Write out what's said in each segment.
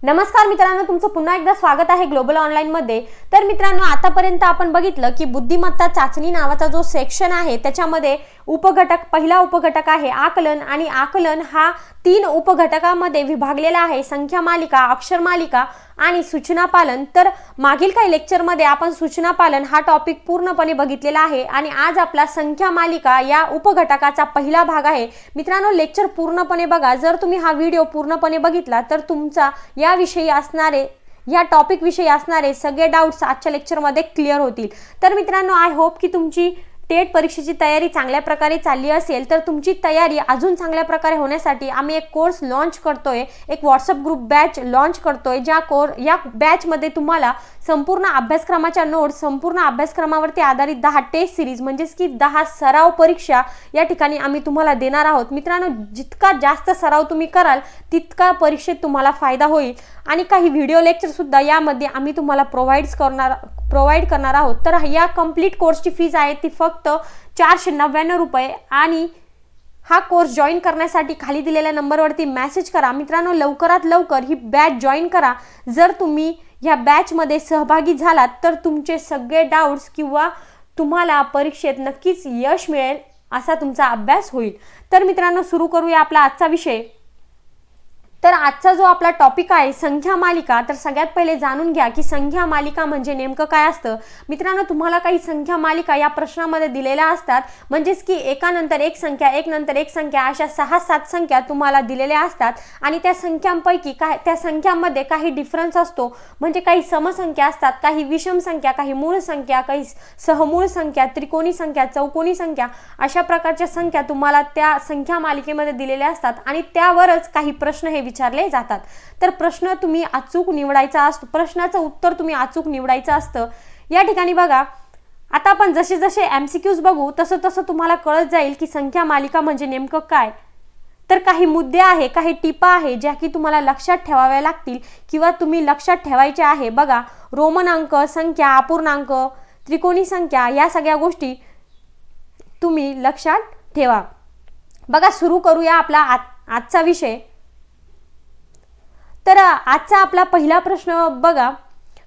नमस्कार मित्रांनो, तुमचं पुन्हा एकदा स्वागत आहे ग्लोबल ऑनलाइन मध्ये। तर मित्रांनो, आतापर्यंत आपण बघितलं की बुद्धिमत्ता चाचणी नावाचा जो सेक्शन आहे त्याच्यामध्ये उपघटक, पहिला उपघटक आहे आकलन, आणि आकलन हा 3 उपघटकामध्ये विभागलेला आहे: संख्या मालिका, अक्षर मालिका आणि सूचना पालन। तर मागील काही लेक्चरमध्ये आपण सूचना पालन हा टॉपिक पूर्णपणे बघितलेला आहे आणि आज आपला संख्या मालिका या उपघटकाचा पहिला भाग आहे। मित्रांनो, लेक्चर पूर्णपणे बघा। जर तुम्ही हा व्हिडिओ पूर्णपणे बघितला तर तुमचा या टॉपिक विषयी असणारे सगळे डाउट्स आजच्या लेक्चरमध्ये क्लिअर होतील। तर मित्रांनो, आय होप की तुमची टेट परीक्षेची तयारी चांगल्या प्रकारे चालली असेल। तर तुमची तयारी अजून चांगल्या प्रकारे होण्यासाठी आम्ही एक कोर्स लॉन्च करतोय, एक व्हॉट्सअप ग्रुप बॅच लॉन्च करतोय। या बॅचमध्ये तुम्हाला संपूर्ण अभ्यासक्रमाच्या नोट्स, संपूर्ण अभ्यासक्रमावरती आधारित 10 टेस्ट सिरीज म्हणजेच की 10 सराव परीक्षा या ठिकाणी आम्ही तुम्हाला देणार आहोत। मित्रांनो, जितका जास्त सराव तुम्ही कराल तितका परीक्षेत तुम्हाला फायदा होईल आणि काही व्हिडिओ लेक्चर सुद्धा यामध्ये आम्ही तुम्हाला प्रोव्हाइड करणार आहोत। तर या कंप्लीट कोर्सची फीज आहे ती फक्त 499 रुपये आणि हा कोर्स जॉईन करण्यासाठी खाली दिलेल्या नंबरवरती मेसेज करा। मित्रांनो, लवकरात लवकर ही बॅच जॉईन करा। जर तुम्ही या बॅचमध्ये सहभागी झालात तर तुमचे सगळे डाउट्स किंवा तुम्हाला परीक्षेत नक्कीच यश मिळेल असा तुमचा अभ्यास होईल। तर मित्रांनो, सुरू करूया आपला आजचा विषय। तर आजचा जो आपला टॉपिक आहे संख्या मालिका, तर सगळ्यात पहिले जाणून घ्या की संख्या मालिका म्हणजे नेमकं काय असतं। मित्रांनो, तुम्हाला काही संख्या मालिका या प्रश्नामध्ये दिलेल्या असतात, म्हणजेच की एकानंतर एक संख्या, एक नंतर एक संख्या, अशा 6-7 संख्या तुम्हाला दिलेल्या असतात आणि त्या संख्यांपैकी त्या संख्यांमध्ये काही डिफरन्स असतो, म्हणजे काही समसंख्या असतात, काही विषम संख्या, काही मूळ संख्या, काही सहमूळ संख्या, त्रिकोणी संख्या, चौकोनी संख्या, अशा प्रकारच्या संख्या तुम्हाला त्या संख्या मालिकेमध्ये दिलेल्या असतात आणि त्यावरच काही प्रश्न हे विचारले जातात। तर प्रश्न तुम्ही अचूक निवडायचा असतो, प्रश्नाचं उत्तर तुम्ही अचूक निवडायचं असतं। या ठिकाणी बघा, आता आपण जसे जसे MCQs बघू तसं तसं तुम्हाला कळत जाईल की संख्या मालिका म्हणजे नेमकं काय। तर काही मुद्दे आहे, काही टिपा आहे ज्या की तुम्हाला लक्षात ठेवाव्या लागतील किंवा तुम्ही लक्षात ठेवायचे आहे। बघा, रोमन अंक, संख्या, अपूर्णांक, त्रिकोणी संख्या, या सगळ्या गोष्टी तुम्ही लक्षात ठेवा। बघा, सुरू करूया आपला आजचा विषय। तर आजचा आपला पहिला प्रश्न बघा,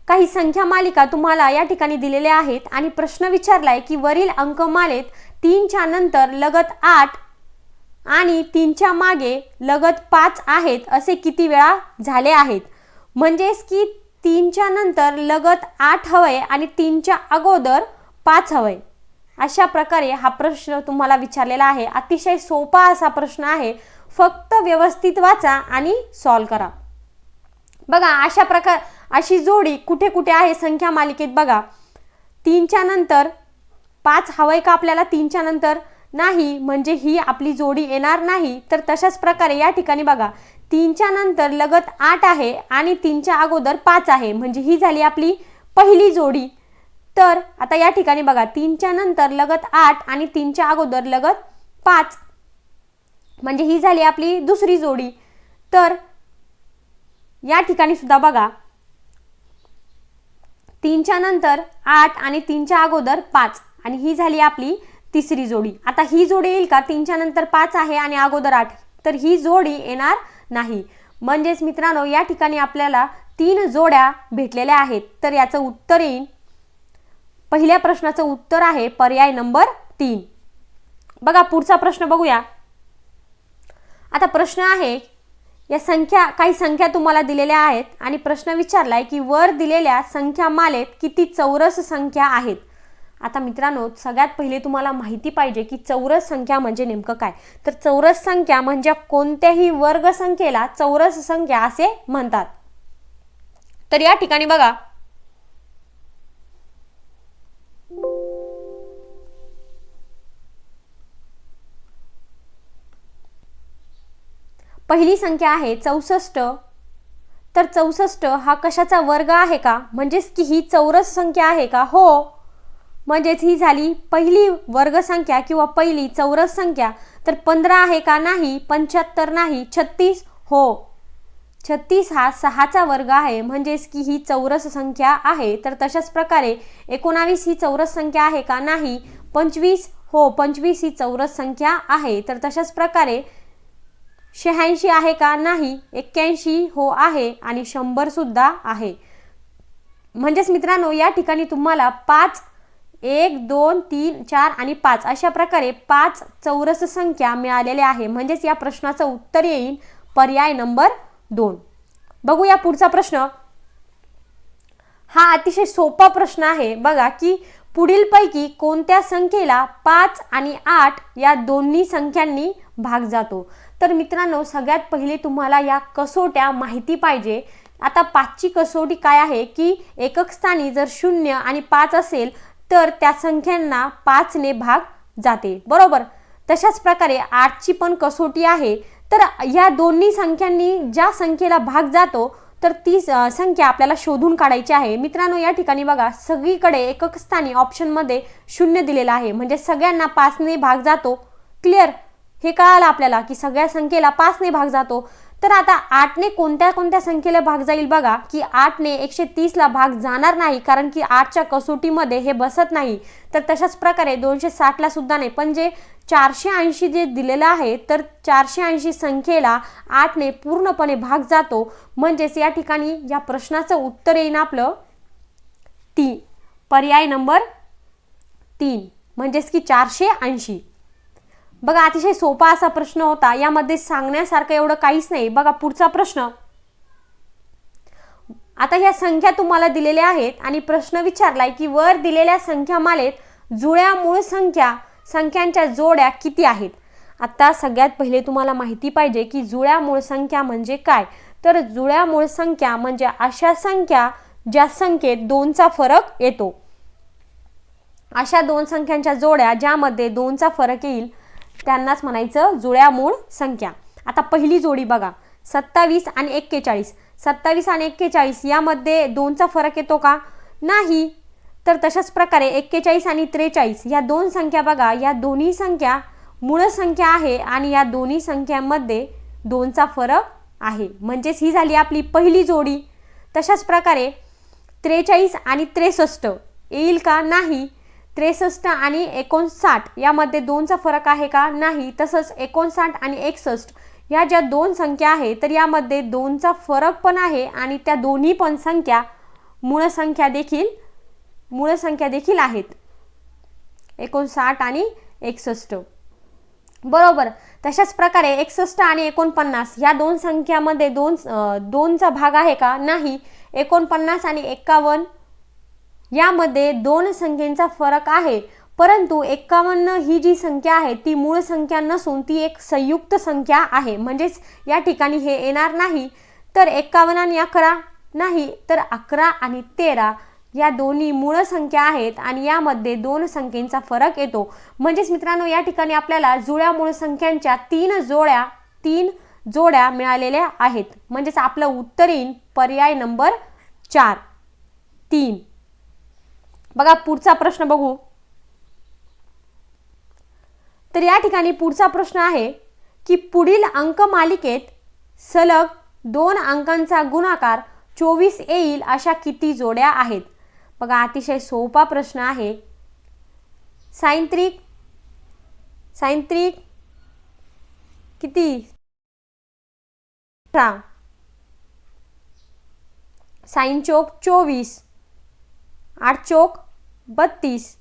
काही संख्या मालिका तुम्हाला या ठिकाणी दिलेल्या आहेत आणि प्रश्न विचारलाय की वरील अंकमालेत 3च्या नंतर लगत 8 आणि 3च्या मागे लगत 5 आहेत असे किती वेळा झाले आहेत। म्हणजेच की 3च्या नंतर लगत 8 हवय आणि 3च्या अगोदर 5 हवय। अशा प्रकारे हा प्रश्न तुम्हाला विचारलेला आहे। अतिशय सोपा असा प्रश्न आहे, फक्त व्यवस्थित वाचा आणि सॉल्व करा। बघा, अशी जोडी कुठे कुठे आहे संख्या मालिकेत। बघा, 3च्या नंतर 5 हवंय का आपल्याला? 3च्या नंतर नाही, म्हणजे ही आपली जोडी येणार नाही। तर तशाच प्रकारे या ठिकाणी बघा, 3च्या नंतर लगत 8 आहे आणि 3च्या अगोदर 5 आहे, म्हणजे ही झाली आपली पहिली जोडी। तर आता या ठिकाणी बघा, 3च्या नंतर लगत 8 आणि 3च्या अगोदर लगत 5, म्हणजे ही झाली आपली दुसरी जोडी। तर या ठिकाणी सुद्धा बघा, 3च्या नंतर 8 आणि 3च्या अगोदर 5 आणि ही झाली आपली तिसरी जोडी। आता ही जोडी येईल का? 3च्या नंतर 5 आहे आणि अगोदर 8, तर ही जोडी येणार नाही। म्हणजेच मित्रांनो, या ठिकाणी आपल्याला 3 जोड्या भेटलेल्या आहेत। तर याचं उत्तर येईल, पहिल्या प्रश्नाचं उत्तर आहे पर्याय नंबर 3। बघा, पुढचा प्रश्न बघूया। आता प्रश्न आहे, काही संख्या तुम्हाला दिलेल्या आहेत आणि प्रश्न विचारलाय की वर दिलेल्या संख्या मालेत किती चौरस संख्या आहेत। आता मित्रांनो, सगळ्यात पहिले तुम्हाला माहिती पाहिजे की चौरस संख्या म्हणजे नेमकं काय। तर चौरस संख्या म्हणजे कोणत्याही वर्ग संख्येला चौरस संख्या असे म्हणतात। तर या ठिकाणी बघा, पहिली संख्या आहे 64। तर 64 हा कशाचा वर्ग आहे का? म्हणजेच की ही चौरस संख्या आहे का? हो, म्हणजेच ही झाली पहिली वर्ग संख्या किंवा पहिली चौरस संख्या। तर 15 आहे का? नाही। 75 नाही। 36 हो, 36 हा 6चा वर्ग आहे, म्हणजेच की ही चौरस संख्या आहे। तर तशाच प्रकारे 19 ही चौरस संख्या आहे का? नाही। 25 हो, 25 ही चौरस संख्या आहे। तर तशाच प्रकारे 86 आहे का? नाही. 81 हो आहे आणि 100 सुद्धा आहे. म्हणजेच मित्रांनो या ठिकाणी तुम्हाला 5 1 2 3 4 आणि 5 अशा प्रकारे 5 चौरस संख्या मिळालेल्या आहे. म्हणजेच या प्रश्नाचं उत्तर येईल पर्याय नंबर 2. बघूया पुढचा प्रश्न. हा अतिशय सोपा प्रश्न आहे. बघा की पुढीलपैकी कोणत्या संख्येला 5 आणि 8 या दोन्ही संख्यांनी भाग जातो? तर मित्रांनो सगळ्यात पहिले तुम्हाला या कसोट्या माहिती पाहिजे. आता 5ची कसोटी काय आहे की एकक स्थानी जर 0 आणि 5 असेल तर त्या संख्यांना 5 ने भाग जाते, बरोबर. तशाच प्रकारे 8ची पण कसोटी आहे. तर या दोन्ही संख्यांनी ज्या संख्येला भाग जातो तर ती संख्या आपल्याला शोधून काढायची आहे. मित्रांनो या ठिकाणी बघा सगळीकडे एकक स्थानी ऑप्शनमध्ये 0 दिलेला आहे. म्हणजे सगळ्यांना 5 ने भाग जातो. क्लिअर? हे कळालं आपल्याला की सगळ्या संख्येला 5 ने भाग जातो. तर आता 8 ने कोणत्या कोणत्या संख्येला भाग जाईल? बघा की 8 ने 130 ला भाग जाणार नाही, कारण की 8च्या कसोटीमध्ये हे बसत नाही. तर तशाच प्रकारे 260 ला सुद्धा नाही. पण जे 480 जे दिलेलं आहे तर 480 संख्येला 8 ने पूर्णपणे भाग जातो. म्हणजेच या ठिकाणी या प्रश्नाचं उत्तर येईल आपलं 3, पर्याय नंबर 3, म्हणजेच की 480. बघा अतिशय सोपा असा प्रश्न होता. यामध्ये सांगण्यासारखं एवढं काहीच नाही. बघा पुढचा प्रश्न. आता ह्या संख्या तुम्हाला दिलेल्या आहेत आणि प्रश्न विचारलाय की वर दिलेल्या संख्यामालेत जुळ्या मूळ संख्यांच्या जोड्या किती आहेत? आता सगळ्यात पहिले तुम्हाला माहिती पाहिजे की जुळ्या मूळ संख्या म्हणजे काय. तर जुळ्या मूळ संख्या म्हणजे अशा संख्या ज्या संख्येत 2चा फरक येतो. अशा दोन संख्यांच्या जोड्या ज्यामध्ये 2चा फरक येईल त्यांनाच म्हणायचं जुळ्या मूळ संख्या. आता पहिली जोडी बघा 27 आणि 41. 27 आणि 41 यामध्ये 2चा फरक येतो का? नाही. तर तशाच प्रकारे 41 आणि 43 या दोन संख्या बघा, या दोन्ही संख्या मूळ संख्या आहे आणि या दोन्ही संख्यांमध्ये 2चा फरक आहे. म्हणजेच ही झाली आपली पहिली जोडी. तशाच प्रकारे 43 आणि 63 येईल का? नाही. 63 आणि 59 यामध्ये 2चा फरक आहे का? नाही. तसंच 59 आणि 61 या ज्या दोन संख्या आहेत तर यामध्ये 2चा फरक पण आहे आणि त्या दोन्ही पण संख्या मूळ संख्या देखील आहेत. 59 आणि 61, बरोबर. तशाच प्रकारे 61 आणि 49 या दोन संख्यामध्ये 2चा भाग आहे का? नाही. 49 आणि 51 यामध्ये दोन संख्येचा फरक आहे. परंतु 51 ही जी संख्या आहे ती मूळ संख्या नसून ती एक संयुक्त संख्या आहे. म्हणजेच या ठिकाणी हे येणार नाही. तर 51 आणि 11 नाही. तर 11 आणि 13 या दोन्ही मूळ संख्या आहेत आणि यामध्ये दोन संख्येचा फरक येतो. म्हणजेच मित्रांनो या ठिकाणी आपल्याला जुळ्या मूळ संख्यांच्या 3 जोड्या मिळालेल्या आहेत. म्हणजेच आपलं उत्तर येईल पर्याय नंबर 4, 3. बघा पुढचा प्रश्न बघू. तर या ठिकाणी पुढचा प्रश्न आहे की पुढील अंक मालिकेत सलग 2 अंकांचा गुणाकार 24 येईल अशा किती जोड्या आहेत? बघा अतिशय सोपा प्रश्न आहे. सायंत्रिक किती? साइन चौक 24, 8 चौक 32,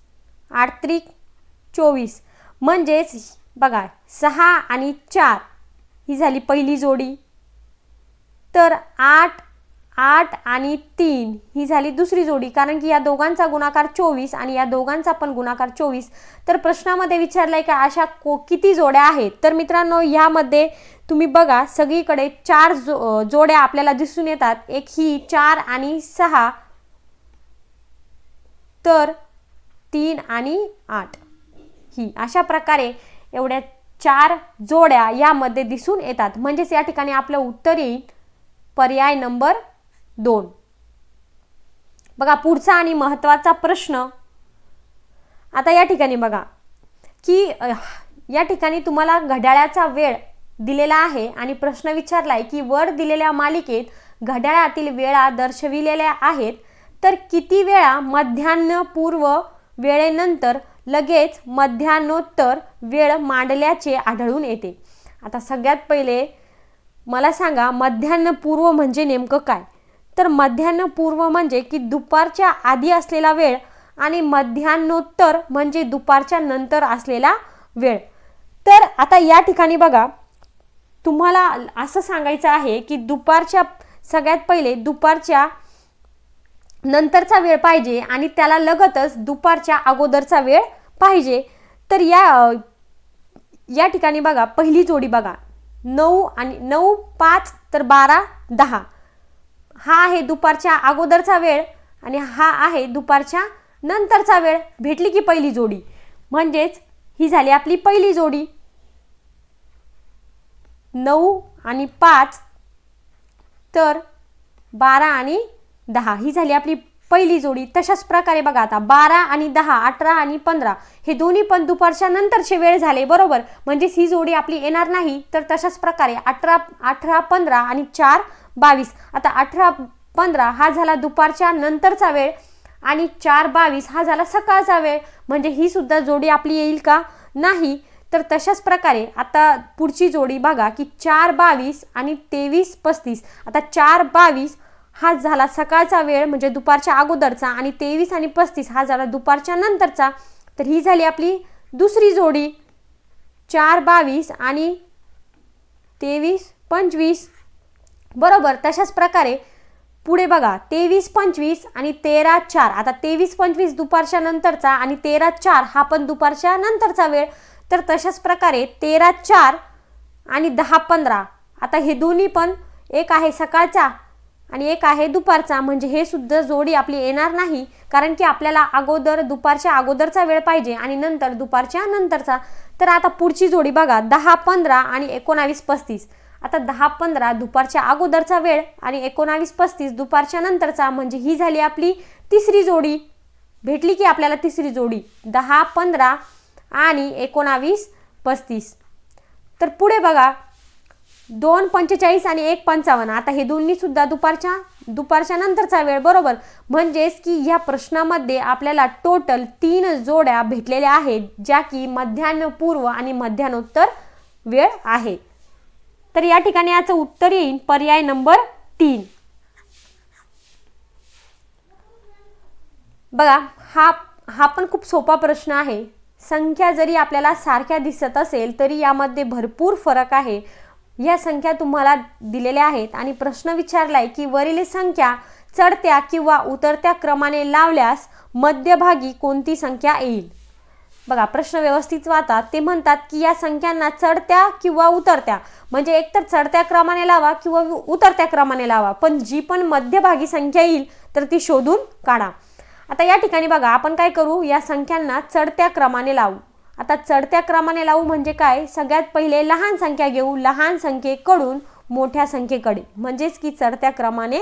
8 त्रिक 24. म्हणजेच बघा 6 आणि 4 ही झाली पहिली जोडी. तर 8 आणि 3 ही झाली दुसरी जोडी, कारण की या दोघांचा गुणाकार 24 आणि या दोघांचा पण गुणाकार 24. तर प्रश्नामध्ये विचारलंय का अशा किती जोड्या आहेत? तर मित्रांनो यामध्ये तुम्ही बघा सगळीकडे 4 जोड्या आपल्याला दिसून येतात. एक ही 4 आणि 6, तर 3 आणि 8 ही अशा प्रकारे एवढ्या 4 जोड्या यामध्ये दिसून येतात. म्हणजेच या ठिकाणी आपलं उत्तर येईल पर्याय नंबर 2. बघा पुढचा आणि महत्त्वाचा प्रश्न. आता या ठिकाणी बघा की या ठिकाणी तुम्हाला घड्याळाचा वेळ दिलेला आहे आणि प्रश्न विचारलाय की वर दिलेल्या मालिकेत घड्याळातील वेळा दर्शविलेल्या आहेत, तर किती वेळा मध्यान्हपूर्व वेळेनंतर लगेच मध्यान्होत्तर वेळ मांडल्याचे आढळून येते? आता सगळ्यात पहिले मला सांगा मध्यान्हपूर्व म्हणजे नेमकं काय? तर मध्यान्हपूर्व म्हणजे की दुपारच्या आधी असलेला वेळ आणि मध्यान्होत्तर म्हणजे दुपारच्या नंतर असलेला वेळ. तर आता या ठिकाणी बघा, तुम्हाला असं सांगायचं आहे की दुपारच्या सगळ्यात पहिले दुपारच्या नंतरचा वेळ पाहिजे आणि त्याला लगतच दुपारच्या अगोदरचा वेळ पाहिजे. तर या ठिकाणी बघा, पहिली जोडी बघा, 9 आणि 9 5 तर 12 10 हा आहे दुपारच्या अगोदरचा वेळ आणि हा आहे दुपारच्या नंतरचा वेळ. भेटली की पहिली जोडी, म्हणजेच ही झाली आपली पहिली जोडी. 9 आणि 5 तर 12 आणि 10 ही झाली आपली पहिली जोडी. तशाच प्रकारे बघा आता 12 आणि 10 18 आणि 15 हे दोन्ही पण दुपारच्या नंतरचे वेळ झाले, बरोबर. म्हणजेच ही जोडी आपली येणार नाही. तर तशाच प्रकारे 18 15 आणि 4 22. आता 18 15 हा झाला दुपारच्या नंतरचा वेळ आणि 4 22 हा झाला सकाळचा वेळ. म्हणजे ही सुद्धा जोडी आपली येईल का? नाही. तर तशाच प्रकारे आता पुढची जोडी बघा की 4 22 आणि 23 35. आता 4 22 हा झाला सकाळचा वेळ म्हणजे दुपारच्या अगोदरचा आणि 23 आणि 35 हा झाला दुपारच्या नंतरचा. तर ही झाली आपली दुसरी जोडी. 4 22 आणि 23 25, बरोबर. तशाच प्रकारे पुढे बघा 23 25 आणि 13 4. आता 23 25 दुपारच्या नंतरचा आणि 13 4 हा पण दुपारच्या नंतरचा वेळ. तर तशाच प्रकारे 13 4 आणि 10 15. आता हे दोन्ही पण, एक आहे सकाळचा आणि एक आहे दुपारचा, म्हणजे हे सुद्धा जोडी आपली येणार नाही. कारण की आपल्याला अगोदर दुपारच्या अगोदरचा वेळ पाहिजे आणि नंतर दुपारच्या नंतरचा. तर आता पुढची जोडी बघा 10 15 आणि 19 35. आता 10 15 दुपारच्या अगोदरचा वेळ आणि 19 35 दुपारच्या नंतरचा, म्हणजे ही झाली आपली तिसरी जोडी. भेटली की आपल्याला तिसरी जोडी 10 15 आणि 19 35. तर पुढे बघा 2 45 आणि 1 55. आता हे दोन्ही सुद्धा दुपारच्या नंतरचा वेळ, बरोबर. म्हणजेच की या प्रश्नामध्ये आपल्याला टोटल 3 जोड्या भेटलेल्या आहेत ज्या की मध्यान्हपूर्व आणि मध्यान्होत्तर वेळ आहे. तर या ठिकाणी याचं उत्तर येईल पर्याय नंबर 3. बघा, हा पण खूप सोपा प्रश्न आहे. संख्या जरी आपल्याला सारख्या दिसत असेल तरी यामध्ये भरपूर फरक आहे. या संख्या तुम्हाला दिलेल्या आहेत आणि प्रश्न विचारलाय की वरील संख्या चढत्या किंवा उतरत्या क्रमाने लावल्यास मध्यभागी कोणती संख्या येईल. बघा, प्रश्न व्यवस्थित वाचा. ते म्हणतात की या संख्यांना चढत्या किंवा उतरत्या, म्हणजे एकतर चढत्या क्रमाने लावा किंवा उतरत्या क्रमाने लावा, पण जी पण मध्यभागी संख्या येईल तर ती शोधून काढा. आता या ठिकाणी बघा, आपण काय करू, या संख्यांना चढत्या क्रमाने लावू. आता चढत्या क्रमाने लावू म्हणजे काय, सगळ्यात पहिले लहान संख्या घेऊ, लहान संख्येकडून मोठ्या संख्येकडे, म्हणजेच की चढत्या क्रमाने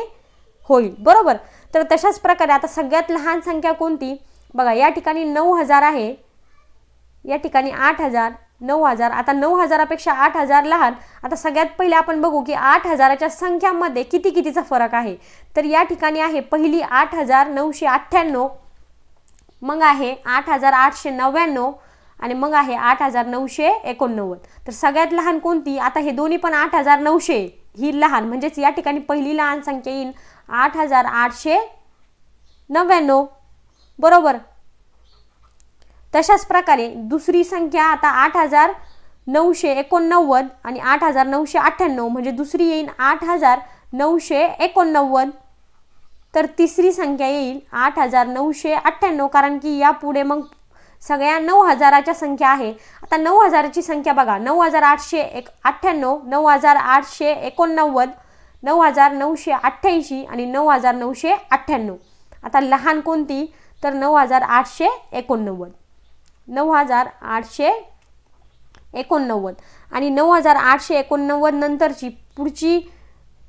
होईल, बरोबर. तर तशाच प्रकारे आता सगळ्यात लहान संख्या कोणती बघा, या ठिकाणी 9000 आहे, या ठिकाणी 8000 9000. आता 9000पेक्षा 8000 लहान. आता सगळ्यात पहिले आपण बघू की 8000च्या संख्यामध्ये कितीचा फरक आहे. तर या ठिकाणी आहे पहिली 8998, मग आहे 8899 आणि मग आहे 8989. तर सगळ्यात लहान कोणती, आता हे दोन्ही पण 8900 ही लहान, म्हणजेच या ठिकाणी पहिली लहान संख्या येईल 8899, बरोबर. तशाच प्रकारे दुसरी संख्या आता 8989 आणि 8998, म्हणजे दुसरी येईल 8989. तर तिसरी संख्या येईल 8998, कारण की यापुढे मग सगळ्या 9000च्या संख्या आहे. आता 9000ची संख्या बघा, 9898, 9889, 9988 आणि 9998. आता लहान कोणती, तर 9889, 9889 आणि 9889 नंतरची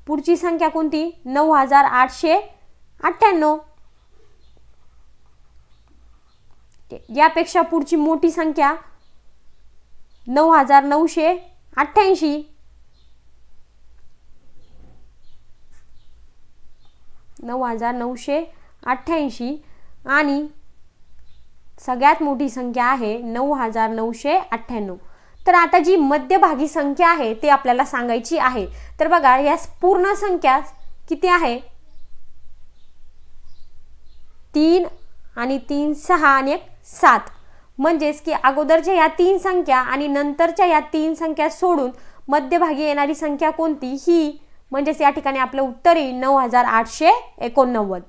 पुढची संख्या कोणती, 9898. यापेक्षा पुढची मोठी संख्या 9988, 9988 आणि सगळ्यात मोठी संख्या आहे 9998. तर आता जी मध्यभागी संख्या आहे ते आपल्याला सांगायची आहे. तर बघा या पूर्ण संख्या किती आहे, 3 आणि 3 6 आणि 1 7. म्हणजेच की अगोदरच्या या 3 संख्या आणि नंतरच्या या 3 संख्या सोडून मध्यभागी येणारी संख्या कोणती, ही म्हणजेच या ठिकाणी आपलं उत्तर येईल 9889.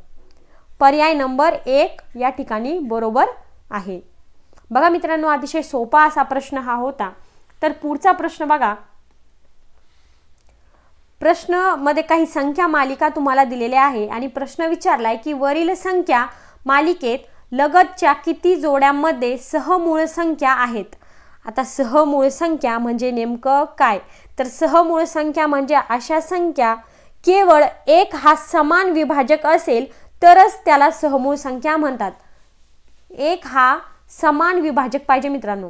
पर्याय नंबर 1 या ठिकाणी बरोबर आहे. बघा मित्रांनो, अतिशय सोपा असा प्रश्न हा होता. तर पुढचा प्रश्न बघा. प्रश्न मध्ये काही संख्या मालिका तुम्हाला दिलेल्या आहे आणि प्रश्न विचारलाय की वरील संख्या मालिकेत लगतच्या किती जोड्यांमध्ये सहमूळ संख्या आहेत. आता सहमूळ संख्या म्हणजे नेमकं काय, तर सहमूळ संख्या म्हणजे अशा संख्या केवळ एक हा समान विभाजक असेल तरच त्याला सहमूळ संख्या म्हणतात. एक हा समान विभाजक पाहिजे मित्रांनो,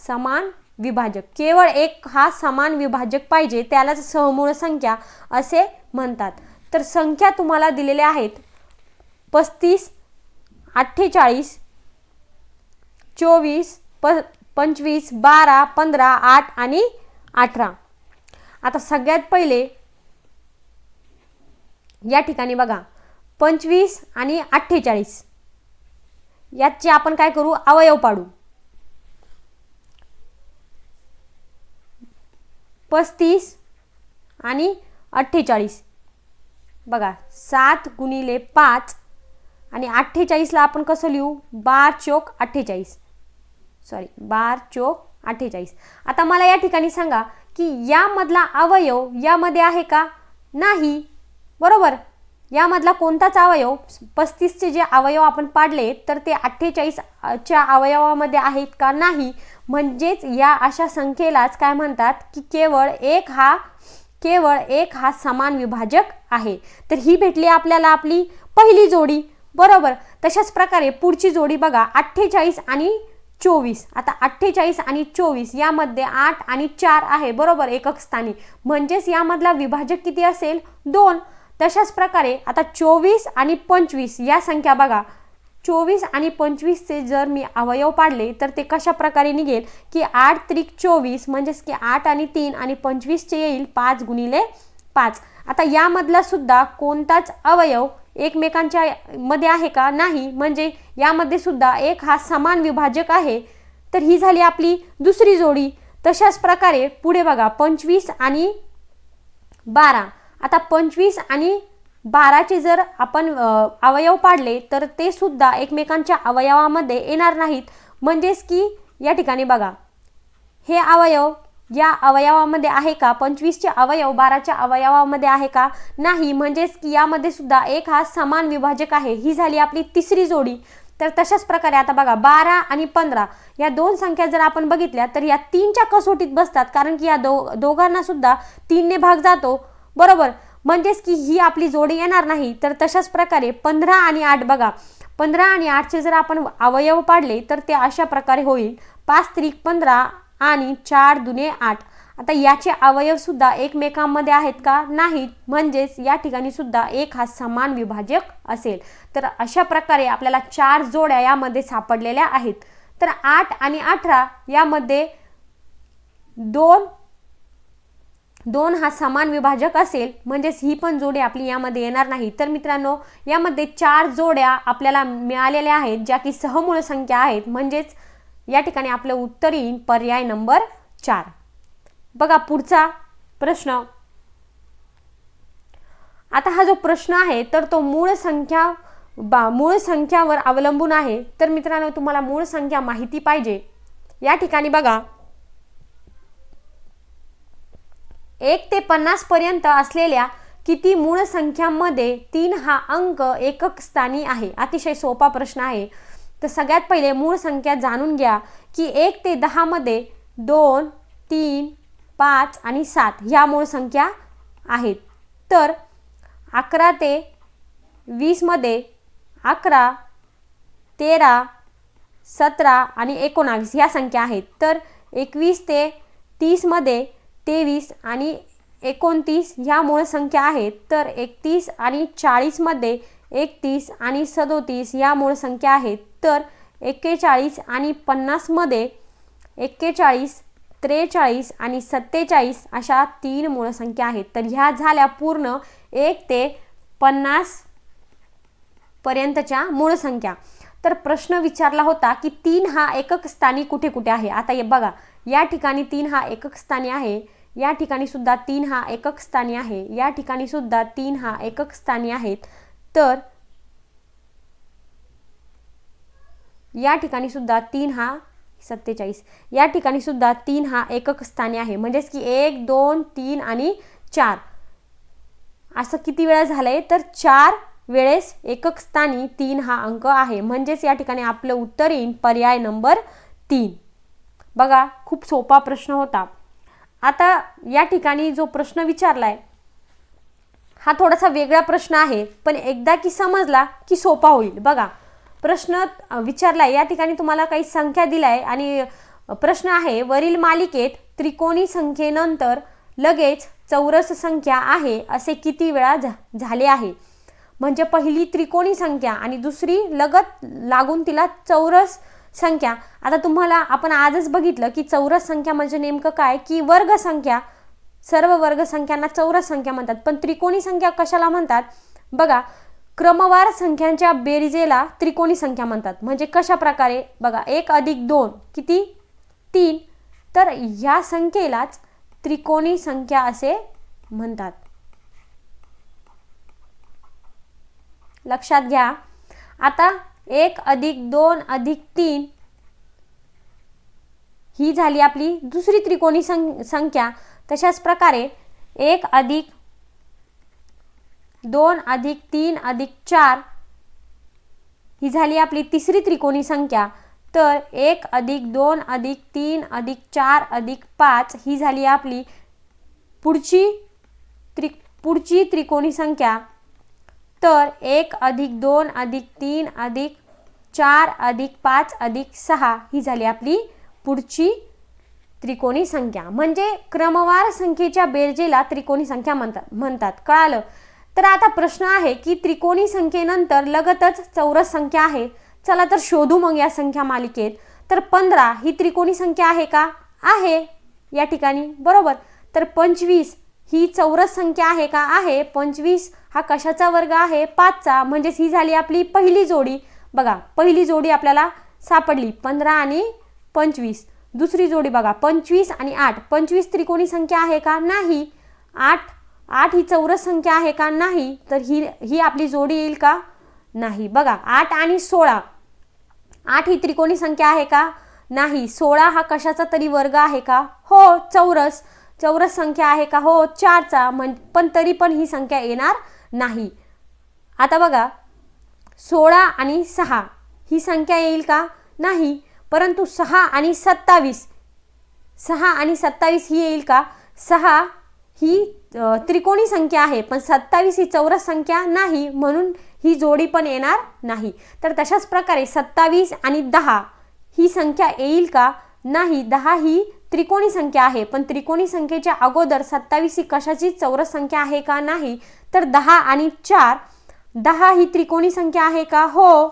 समान विभाजक, केवळ एक हा समान विभाजक पाहिजे त्यालाच सहमूळ संख्या असे म्हणतात. तर संख्या तुम्हाला दिलेल्या आहेत 35, 48, 24, 25, 12, 15, 8 आणि 18. आता सगळ्यात पहिले या ठिकाणी बघा 25 आणि 48 याचे आपण काय करू, अवयव पाडू. 35 आणि 48 बघा 7 गुणिले 5 आणि 48 ला आपण कसं लिहू, 12 चोक 48, सॉरी 12 चोक 48. आता मला या ठिकाणी सांगा की यामधला अवयव यामध्ये आहे का, नाही, बरोबर. यामधला कोणताच अवयव 35 चे जे अवयव आपण पाडले तर ते 48 च्या अवयवामध्ये आहेत का, नाही. म्हणजेच या अशा संख्येलाच काय म्हणतात की केवळ एक हा समान विभाजक आहे. तर ही भेटली आपल्याला आपली पहिली जोडी, बरोबर. तशाच प्रकारे पुढची जोडी बघा 48 आणि 24. आता 48 आणि 24 यामध्ये 8 आणि 4 आहे, बरोबर, एकक स्थानी. म्हणजेच यामधला विभाजक किती असेल, 2. तशाच प्रकारे आता 24 आणि 25 या संख्या बघा, 24 आणि 25 चे जर मी अवयव पाडले तर ते कशा प्रकारे निघेल की 8 त्रिक 24 म्हणजेच की 8 आणि 3 आणि 25 चे येईल 5 गुणिले 5. आता यामधला सुद्धा कोणताच अवयव एकमेकांच्या मध्ये आहे का, नाही. म्हणजे यामध्ये सुद्धा एक हा समान विभाजक आहे. तर ही झाली आपली दुसरी जोडी. तशाच प्रकारे पुढे बघा 25 आणि 12. आता 25 आणि 12 चे जर आपण अवयव पाडले तर ते सुद्धा एकमेकांच्या अवयवामध्ये येणार नाहीत. म्हणजेच की या ठिकाणी बघा हे अवयव या अवयवामध्ये आहे का, 25 चे अवयव 12 च्या अवयवामध्ये आहे का, नाही. म्हणजेच की यामध्ये सुद्धा एक हा समान विभाजक आहे. ही झाली आपली तिसरी जोडी. तर तशाच प्रकारे आता बघा 12 आणि 15 या दोन संख्या जर आपण बघितल्या तर या 3 च्या कसोटीत बसतात, कारण की या दोघांना सुद्धा 3 ने भाग जातो, बरोबर. म्हणजेच की ही आपली जोडी येणार नाही. तर तशाच प्रकारे 15 आणि 8 बघा, 15 आणि 8 चे जर आपण अवयव पाडले तर ते अशा प्रकारे होईल 5 त्रिक 15 आणि 4 दुने 8. आता याचे अवयव सुद्धा एकमेकांमध्ये आहेत का, नाहीत. म्हणजेच या ठिकाणी सुद्धा एक हा समान विभाजक असेल. तर अशा प्रकारे आपल्याला 4 जोड्या यामध्ये सापडलेल्या आहेत. तर 8 आणि 18 यामध्ये 2 हा समान विभाजक असेल. म्हणजेच ही पण जोडी आपली यामध्ये येणार नाही. तर मित्रांनो, यामध्ये 4 जोड्या आपल्याला मिळालेल्या आहेत ज्या की सहमूळ संख्या आहेत. म्हणजेच या ठिकाणी आपलं उत्तर येईल पर्याय नंबर 4. बघा पुढचा प्रश्न. आता हा जो प्रश्न आहे तर तो मूळ संख्यावर अवलंबून आहे. तर मित्रांनो, तुम्हाला मूळ संख्या माहिती पाहिजे. या ठिकाणी बघा 1 ते 50 पर्यंत असलेल्या किती मूळ संख्यांमध्ये 3 हा अंक एकक स्थानी आहे. अतिशय सोपा प्रश्न आहे. तर सगळ्यात पहिले मूळ संख्या जाणून घ्या की 1 ते 10 मध्ये 2, 3, 5 आणि 7 ह्या मूळ संख्या आहेत. तर 11 ते 20 मध्ये 11, 13, 17 आणि 19 ह्या संख्या आहेत. तर 21 ते 30 मध्ये 23 आणि 29 ह्या मूळ संख्या आहेत. तर 31 आणि 40 मध्ये 31 आणि 37 ह्या मूळ संख्या आहेत. तर 41 आणि 50 मध्ये 41, 43 आणि 47 अशा 3 मूळ संख्या आहेत. तर ह्या झाल्या पूर्ण 1 ते 50 पर्यंतच्या मूळ संख्या. तर प्रश्न विचारला होता की 3 हा एकक स्थानी कुठे कुठे आहे. आता हे बघा, या ठिकाणी 3 हा एकक स्थानी आहे, या ठिकाणी सुद्धा 3 हा एकक स्थानी आहे, या ठिकाणी सुद्धा 3 हा एकक स्थानी आहेत. तर या ठिकाणी सुद्धा 3 हा 47, या ठिकाणी सुद्धा 3 हा एकक स्थानी आहे. म्हणजेच की 1, 2, 3 आणि 4 असं किती वेळा झालंय, तर 4 वेळेस एकक स्थानी 3 हा अंक आहे. म्हणजेच या ठिकाणी आपलं उत्तर येईल पर्याय नंबर 3. बघा, खूप सोपा प्रश्न होता. आता या ठिकाणी जो प्रश्न विचारलाय हा थोडासा वेगळा प्रश्न आहे, पण एकदा की समजला की सोपा होईल. बघा, प्रश्न विचारलाय, या ठिकाणी तुम्हाला काही संख्या दिलाय आणि प्रश्न आहे, वरील मालिकेत त्रिकोणी संख्येनंतर लगेच चौरस संख्या आहे असे किती वेळा झाले आहे. म्हणजे पहिली त्रिकोणी संख्या आणि दुसरी लगत लागून तिला चौरस संख्या. आता तुम्हाला आपण आजच बघितलं की चौरस संख्या म्हणजे नेमकं काय, की वर्ग संख्या. सर्व वर्ग संख्यांना चौरस संख्या म्हणतात. पण त्रिकोणी संख्या कशाला म्हणतात, बघा, क्रमवार संख्यांच्या बेरीजेला त्रिकोणी संख्या म्हणतात. म्हणजे कशा प्रकारे, बघा, 1 अधिक 2 किती, 3. तर ह्या संख्येलाच त्रिकोणी संख्या असे म्हणतात. लक्षात घ्या. आता 1 अधिक 2 अधिक 3 ही झाली आपली दुसरी त्रिकोणी संख्या. तशाच प्रकारे 1 अधिक 2 अधिक 3 अधिक 4 ही झाली आपली तिसरी त्रिकोणी संख्या. तर 1 अधिक 2 अधिक 3 अधिक 4 अधिक 5 ही झाली आपली पुढची त्रिकोणी संख्या. तर 1 अधिक 2 अधिक 3 अधिक 4 अधिक 5 अधिक 6 ही झाली आपली पुढची त्रिकोणी संख्या. म्हणजे क्रमवार संख्येच्या बेरजेला त्रिकोणी संख्या म्हणतात. कळालं. तर आता प्रश्न आहे की त्रिकोणी संख्येनंतर लगतच चौरस संख्या आहे. चला तर शोधू मग या संख्या मालिकेत. तर 15 ही त्रिकोणी संख्या आहे का, आहे या ठिकाणी, बरोबर. तर 25 ही चौरस संख्या आहे का, आहे. 25 हा कशाचा वर्ग आहे, 5चा. म्हणजेच ही झाली आपली पहिली जोडी. बघा, पहिली जोडी आपल्याला सापडली 15 आणि 25. दुसरी जोडी बघा 25 आणि 8. 25 त्रिकोणी संख्या आहे का, नाही. 8 ही चौरस संख्या आहे का, नाही. तर ही आपली जोडी येईल का, नाही. बघा, 8 आणि 16. 8 ही त्रिकोणी संख्या आहे का, नाही. 16 हा कशाचा तरी वर्ग आहे का, हो, चौरस संख्या आहे का, हो, 4चा. पण तरी पण ही संख्या येणार नाही. आता बघा, 16 आणि 6 ही संख्या येईल का, नाही. परंतु 6 आणि 27 ही येईल का, 6 ही त्रिकोणी संख्या आहे, पण 27 ही चौरस संख्या नाही, म्हणून ही जोडी पण येणार नाही. तर तशाच प्रकारे 27 आणि 10 ही संख्या येईल का, नाही. 10 ही त्रिकोणी संख्या आहे, पण त्रिकोणी संख्येच्या अगोदर 27 ही कशाची चौरस संख्या आहे का, नाही. तर 10 आणि 4, 10 ही त्रिकोणी संख्या आहे का, हो.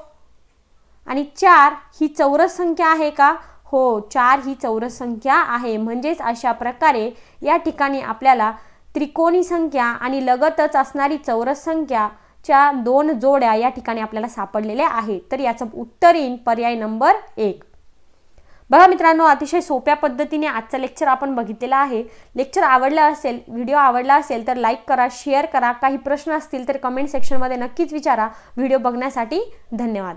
आणि 4 ही चौरस संख्या आहे का, हो. 4 ही चौरस संख्या आहे. म्हणजेच अशा प्रकारे या ठिकाणी आपल्याला त्रिकोणी संख्या आणि लगतच असणारी चौरस संख्याच्या 2 जोड्या या ठिकाणी आपल्याला सापडलेल्या आहेत. तर याचं उत्तर येईल पर्याय नंबर 1. बघा मित्रांनो, अतिशय सोप्या पद्धतीने आजचा लेक्चर आपण बघितलेला आहे. लेक्चर आवडला असेल, व्हिडिओ आवडला असेल तर लाईक करा, शेअर करा. काही प्रश्न असतील तर कमेंट सेक्शनमध्ये नक्कीच विचारा. व्हिडिओ बघण्यासाठी धन्यवाद.